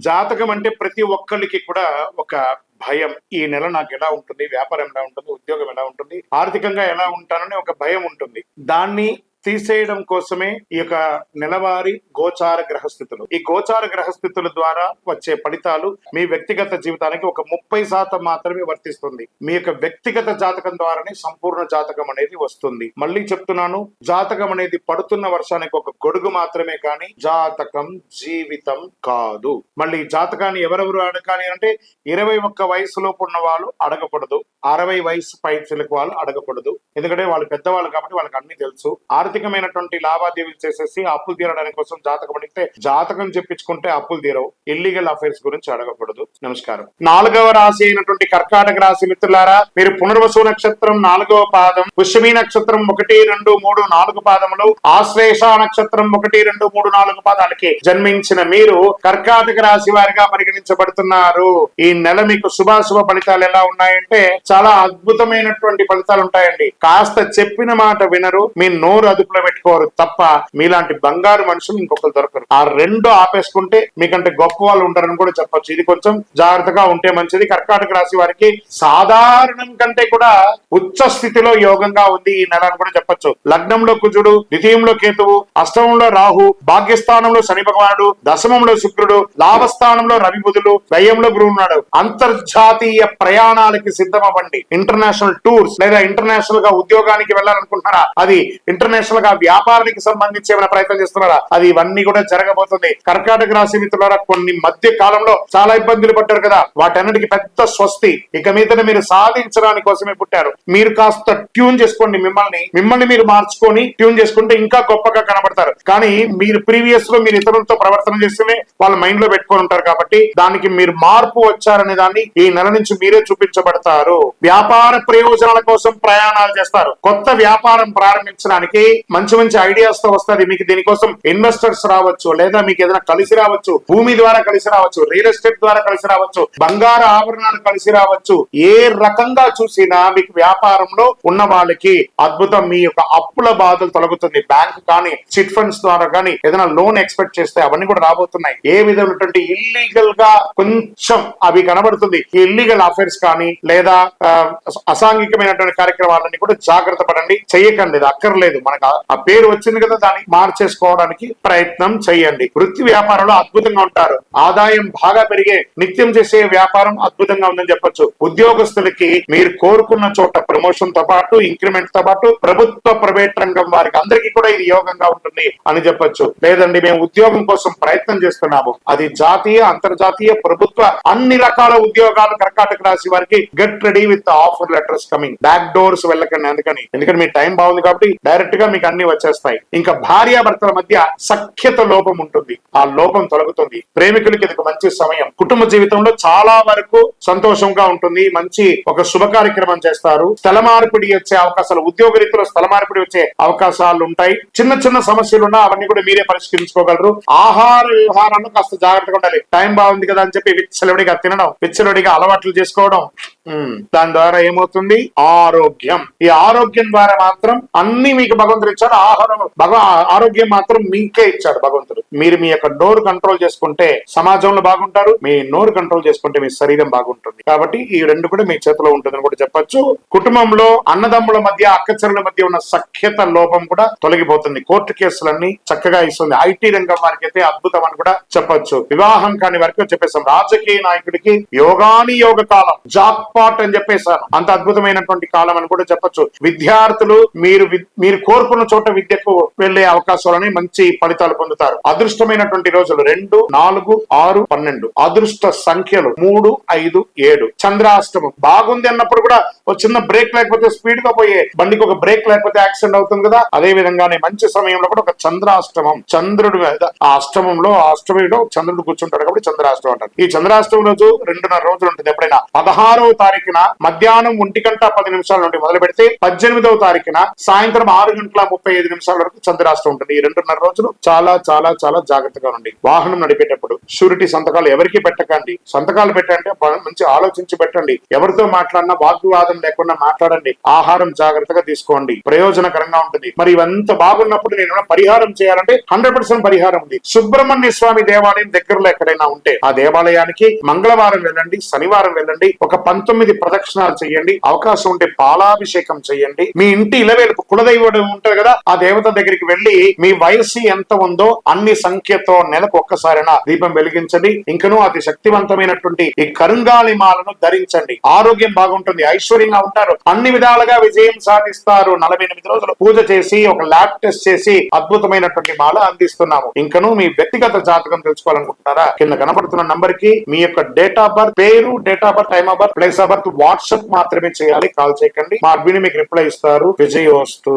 జాతకం అంటే ప్రతి ఒక్కరికి కూడా ఒక భయం. ఈ నెల నాకు ఎలా ఉంటుంది, వ్యాపారం ఎలా ఉంటుంది, ఉద్యోగం ఎలా ఉంటుంది, ఆర్థికంగా ఎలా ఉంటానని ఒక భయం ఉంటుంది. దాన్ని తీసేయడం కోసమే ఈ యొక్క నెలవారీ గోచార గ్రహస్థితులు. ఈ గోచార గ్రహస్థితుల ద్వారా వచ్చే ఫలితాలు మీ వ్యక్తిగత జీవితానికి ఒక 30% మాత్రమే వర్తిస్తుంది. మీ యొక్క వ్యక్తిగత జాతకం ద్వారానే సంపూర్ణ జాతకం అనేది వస్తుంది. మళ్ళీ చెప్తున్నాను, జాతకం అనేది పడుతున్న వర్షానికి ఒక గొడుగు మాత్రమే, కానీ జాతకం జీవితం కాదు. మళ్ళీ జాతకాన్ని ఎవరెవరు అడగాలి అంటే 21 వయసులోపు ఉన్న వాళ్ళు అడగకూడదు, 60 వయసు పైచిలకు వాళ్ళు అడగకూడదు. ఎందుకంటే వాళ్ళు పెద్దవాళ్ళు కాబట్టి వాళ్ళకి అన్ని తెలుసు. ఆర్థికమైనటువంటి లావాదేవీలు చేసేసి అప్పులు తీరడానికి కోసం జాతకం అడిగితే జాతకం చెప్పించుకుంటే అప్పులు తీరవు. ఇల్లీగల్ అఫైర్స్ గురించి అడగకూడదు. నమస్కారం. 4వ రాశి అయినటువంటి కర్కాటక రాశి మిత్రులారా, మీరు పునర్వసు నక్షత్రం 4వ పాదం, పుష్యమి నక్షత్రం 1, 2, 3, 4 పాదములు, ఆశ్లేష నక్షత్రం 1, 2, 3, 4 పాదాలకి జన్మించిన మీరు కర్కాటక రాశి వారిగా పరిగణించబడుతున్నారు. ఈ నెల మీకు శుభాశుభ ఫలితాలు ఎలా ఉన్నాయంటే చాలా అద్భుతమైనటువంటి ఫలితాలు ఉంటాయండి. కాస్త చెప్పిన మాట వినరు, మీ నోరు అదుపులో పెట్టుకోరు తప్ప మీలాంటి బంగారు మనుషులు ఇంకొకరు దొరకరు. ఆ రెండు ఆపేసుకుంటే మీకంటే గొప్ప వాళ్ళు ఉంటారని కూడా చెప్పొచ్చు. ఇది కొంచెం జాగ్రత్తగా ఉంటే మంచిది. కర్కాటక రాశి వారికి సాధారణం కంటే కూడా ఉచ్చ స్థితిలో యోగంగా ఉంది ఈ నెల అని కూడా చెప్పొచ్చు. లగ్నంలో కుజుడు, ద్వితీయంలో కేతువు, అష్టమంలో రాహు, భాగ్యస్థానంలో శని భగవానుడు, దశమంలో శుక్రుడు, లాభస్థానంలో రవి బుధులు, వ్యయంలో గురువు ఉన్నాడు. అంతర్జాతీయ ప్రయాణాలకి సిద్ధమవ్వండి. ఇంటర్నేషనల్ టూర్స్ లేదా ఇంటర్నేషనల్ గా ఉద్యోగానికి వెళ్ళాలనుకుంటున్నారా, అది ఇంటర్నేషనల్ గా వ్యాపారానికి సంబంధించి ఏమైనా ప్రయత్నం చేస్తున్నారా, అది ఇవన్నీ కూడా జరగబోతుంది. కర్కాటక రాశి మిత్రులారా, కొన్ని మధ్య కాలంలో చాలా ఇబ్బందులు పడ్డారు కదా, వాటన్నిటికీ పెద్ద స్వస్తి. ఇక మీద మీరు సాధించడానికి కోసమే పుట్టారు. మీరు కాస్త ట్యూన్ చేసుకోండి, మిమ్మల్ని మీరు మార్చుకొని ట్యూన్ చేసుకుంటే ఇంకా గొప్పగా కనబడతారు. కానీ మీరు ప్రీవియస్ లో మీరు ఇతరులతో ప్రవర్తన చేస్తేనే వాళ్ళ మైండ్ లో పెట్టుకొని ఉంటారు. కాబట్టి దానికి మీరు మార్పు వచ్చారనే దాన్ని ఈ నెల నుంచి మీరే చూపించబడతారు. వ్యాపార ప్రయోజనాల కోసం ప్రయాణాలు చేస్తారు. కొత్త వ్యాపారం ప్రారంభించడానికి మంచి మంచి ఐడియాస్ తో వస్తుంది. మీకు దీనికోసం ఇన్వెస్టర్స్ రావచ్చు, లేదా మీకు ఏదైనా కలిసి రావచ్చు, భూమి ద్వారా కలిసి రావచ్చు, రియల్ ఎస్టేట్ ద్వారా కలిసి రావచ్చు, బంగారు ఆభరణాలు కలిసి రావచ్చు. ఏ రకంగా చూసినా మీకు వ్యాపారంలో ఉన్న వాళ్ళకి అద్భుతం. మీ యొక్క అప్పుల బాధలు తొలగుతుంది. బ్యాంక్ కానీ చిట్ ఫండ్స్ ద్వారా కానీ ఏదైనా లోన్ ఎక్స్పెక్ట్ చేస్తే అవన్నీ కూడా రాబోతున్నాయి. ఏ విధమైనటువంటి ఇల్లీగల్ గా కొంచెం అవి కనబడుతుంది. ఈ ఇల్లీగల్ అఫైర్స్ కానీ లేదా అసాంఘికమైనటువంటి కార్యక్రమాలన్నీ కూడా జాగ్రత్త పడండి, చెయ్యకండి. అక్కర్లేదు, మనకు ఆ పేరు వచ్చింది కదా, దాన్ని మార్చేసుకోవడానికి ప్రయత్నం చేయండి. వృత్తి వ్యాపారంలో అద్భుతంగా ఉంటారు. ఆదాయం బాగా పెరిగే నిత్యం చేసే వ్యాపారం అద్భుతంగా ఉందని చెప్పొచ్చు. ఉద్యోగస్తులకి మీరు కోరుకున్న చోట ప్రమోషన్ తో పాటు ఇంక్రిమెంట్ తో పాటు ప్రభుత్వ ప్రైవేట్ రంగం వారికి అందరికీ కూడా ఇది యోగంగా ఉంటుంది అని చెప్పొచ్చు. లేదండి మేము ఉద్యోగం కోసం ప్రయత్నం చేస్తున్నాము, అది జాతీయ అంతర్జాతీయ ప్రభుత్వ అన్ని రకాల ఉద్యోగాలు కర్కాటక రాశి వారికి get ready with offer letters coming. Back doors వెళ్ళకండి. ఎందుకని మీ టైం బాగుంది కాబట్టి డైరెక్ట్ గా మీకు అన్ని వచ్చేస్తాయి. ఇంకా భార్యాభర్తల మధ్య సఖ్యత లోపం ఉంటుంది, ఆ లోపం తొలగుతుంది. ప్రేమికులకి ఇది మంచి సమయం. కుటుంబ జీవితంలో చాలా వరకు సంతోషంగా ఉంటుంది. మంచి ఒక శుభ కార్యక్రమం చేస్తారు. స్థల మార్పిడి వచ్చే అవకాశాలు, ఉద్యోగ రీతిలో స్థల మార్పిడి వచ్చే అవకాశాలు ఉంటాయి. చిన్న చిన్న సమస్యలు ఉన్నా అవన్నీ కూడా మీరే పరిష్కరించుకోగలరు. ఆహార వ్యవహారాలు కాస్త జాగ్రత్తగా ఉండాలి. టైం బాగుంది కదా అని చెప్పి విచ్చలవిడిగా తినడం, విచ్చలవిడిగా అలవాట్లు చేసుకోవడం, దాని ద్వారా ఏమవుతుంది, ఆరోగ్యం. ఈ ఆరోగ్యం ద్వారా మాత్రం అన్ని మీకు భగవంతుడు ఇచ్చాడు. ఆరోగ్యం మాత్రం మీకే ఇచ్చాడు భగవంతుడు. మీరు మీ యొక్క నోరు కంట్రోల్ చేసుకుంటే సమాజంలో బాగుంటారు, మీ నోరు కంట్రోల్ చేసుకుంటే మీ శరీరం బాగుంటుంది. కాబట్టి ఈ రెండు కూడా మీ చేతిలో ఉంటుందని కూడా చెప్పొచ్చు. కుటుంబంలో అన్నదమ్ముల మధ్య అక్కచెరుల మధ్య ఉన్న సఖ్యత లోపం కూడా తొలగిపోతుంది. కోర్టు కేసులన్నీ చక్కగా ఇస్తుంది. ఐటీ రంగం వారికి అయితే అద్భుతం అని కూడా చెప్పొచ్చు. వివాహం కాని వరకు చెప్పేసాం. రాజకీయ నాయకుడికి యోగాని యోగ కాలం, జాక్ పాట్ అని చెప్పేశాను. అంత అద్భుతమైనటువంటి కాలం అని కూడా చెప్పొచ్చు. విద్యార్థులు మీరు కోరుకున్న చోట విద్యకు వెళ్లే అవకాశాలని మంచి ఫలితాలు పొందుతారు. అదృష్టమైనటువంటి రోజులు 2, 4, 6, 12. అదృష్ట సంఖ్యలు 3, 5, 7. చంద్రాష్టమం బాగుంది అన్నప్పుడు కూడా ఒక చిన్న బ్రేక్ లేకపోతే స్పీడ్ గా పోయే బండికి ఒక బ్రేక్ లేకపోతే యాక్సిడెంట్ అవుతుంది కదా, అదే విధంగానే మంచి సమయంలో కూడా ఒక చంద్రాష్టమం, చంద్రుడు మీద ఆ అష్టమంలో అష్టమిలో చంద్రుడు కూర్చుంటాడు కాబట్టి చంద్రాష్టమం అంటారు. ఈ చంద్రాష్టమం రోజు 2.5 రోజులు ఉంటుంది. ఎప్పుడైనా 16వ తారీఖున మధ్యాహ్నం 1:10 నుండి మొదలు పెడితే 18వ తారీఖున సాయంత్రం 6:35 వరకు చంద్రాష్టం ఉంటుంది. ఈ 2.5 రోజులు చాలా చాలా చాలా జాగ్రత్తగా ఉండి వాహనం నడిపేటప్పుడు షూరిటీ సంతకాలు ఎవరికి పెట్టకండి. సంతకాలు పెట్టండి మంచి ఆలోచించి పెట్టండి. ఎవరితో మాట్లాడినా వాగ్వివాదం లేకుండా మాట్లాడండి. ఆహారం జాగ్రత్తగా తీసుకోండి, ప్రయోజనకరంగా ఉంటుంది. మరి ఇవంతా బాగున్నప్పుడు నేను పరిహారం చేయాలంటే 100% పరిహారం ఉంది. సుబ్రహ్మణ్య స్వామి దేవాలయం దగ్గరలో ఎక్కడైనా ఉంటే ఆ దేవాలయానికి మంగళవారం వెళ్ళండి, శనివారం వెళ్ళండి, ఒక 19 ప్రదక్షిణాలు చేయండి. అవకాశం ఉంటే పాలాభిషేకం చేయండి. మీ ఇంటి ఇలవేలుపు కులదైవం ఉంటారు కదా, ఆ దేవత దగ్గరికి వెళ్లి మీ వయస్సు ఎంత ఉందో అన్ని సంఖ్యతో నెలకు ఒక్కసారైనా దీపం వెలిగించండి. ఇంకనూ అతి శక్తివంతమైనటువంటి ఈ కరుంగాళి మాలను ధరించండి. ఆరోగ్యం బాగుంటుంది, ఐశ్వర్యంగా ఉంటారు, అన్ని విధాలుగా విజయం సాధిస్తారు. 48 రోజులు పూజ చేసి ఒక ల్యాబ్ టెస్ట్ చేసి అద్భుతమైనటువంటి మాల అందిస్తున్నాము. ఇంకనూ మీ వ్యక్తిగత జాతకం తెలుసుకోవాలనుకుంటున్నారా? కింద కనపడుతున్న నంబర్ కి మీ యొక్క డేట్ ఆఫ్ బర్త్, పేరు, date of birth, time of birth, place of birth WhatsApp మాత్రమే చేయాలి. కాల్ చేయకండి. మా అడ్మిన్ మీకు రిప్లై ఇస్తారు. విజయోస్తు.